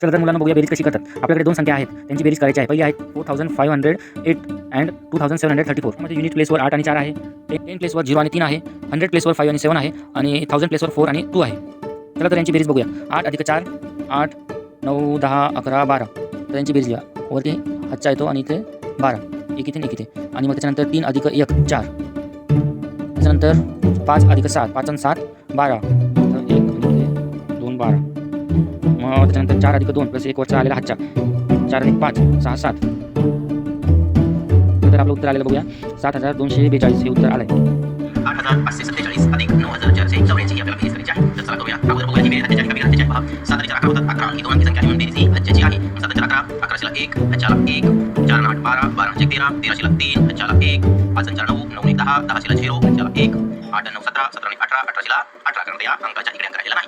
चला तर मुलांना बघूया बेरीज कशी करतात. आपल्याकडे दोन संख्या आहेत, त्यांची बेरीज करायची आहे. पहिली आहे 4508 अँड 2734. मध्ये युनिट प्लेसवर 8 आणि 4 आहे, 10 प्लेसवर 0 आणि 3 आहे, 100 प्लेसवर 5 आणि 7 आहे आणि 1000 प्लेसवर 4 आणि 2 आहे. चला तर यांची बेरीज बघूया. 8 अधिक 4 8 9 10 11 12. तर यांची बेरीज लिहा. वरती हातचा येतो आणि इथे 12 एक इथे एक इथे आणि मग त्याच्यानंतर 3 अधिक 1 4. त्याच्यानंतर 5 अधिक 7 5 आणि 7 12. तर 1 आणि 2 12. मग त्याच्यानंतर 4 अधिक 2 प्लस 1 वरचा आलेला हातचा 4 अधिक 5 6 7. तर आपलं उत्तर आलेलं बघूया 7242 हे उत्तर आलंय. 8547 अधिक 9484 आपल्याला बेरीज करायची आहे. तर चला करूया. अगोदर बघूया ही बेरीज त्याच्या ठिकाणी बेरीज आहे. 7 आणि 4 11 होतात 11 ही दोन अंकी संख्या म्हणून बेरीज ही हज्जाची आहे. 7 आणि 4 11 11 ला 1 हज्जाला 1 4 आणि 8 12 12 चे 13 13 ला 3 हज्जाला 1 5 आणि 4 9 9 आणि 10 10 ला 0 हज्जाला 1 8 आणि 9 17 17 आणि 18 18 ला 18 कारण या अंकाच्या इकडे अंक राहिलेला नाही.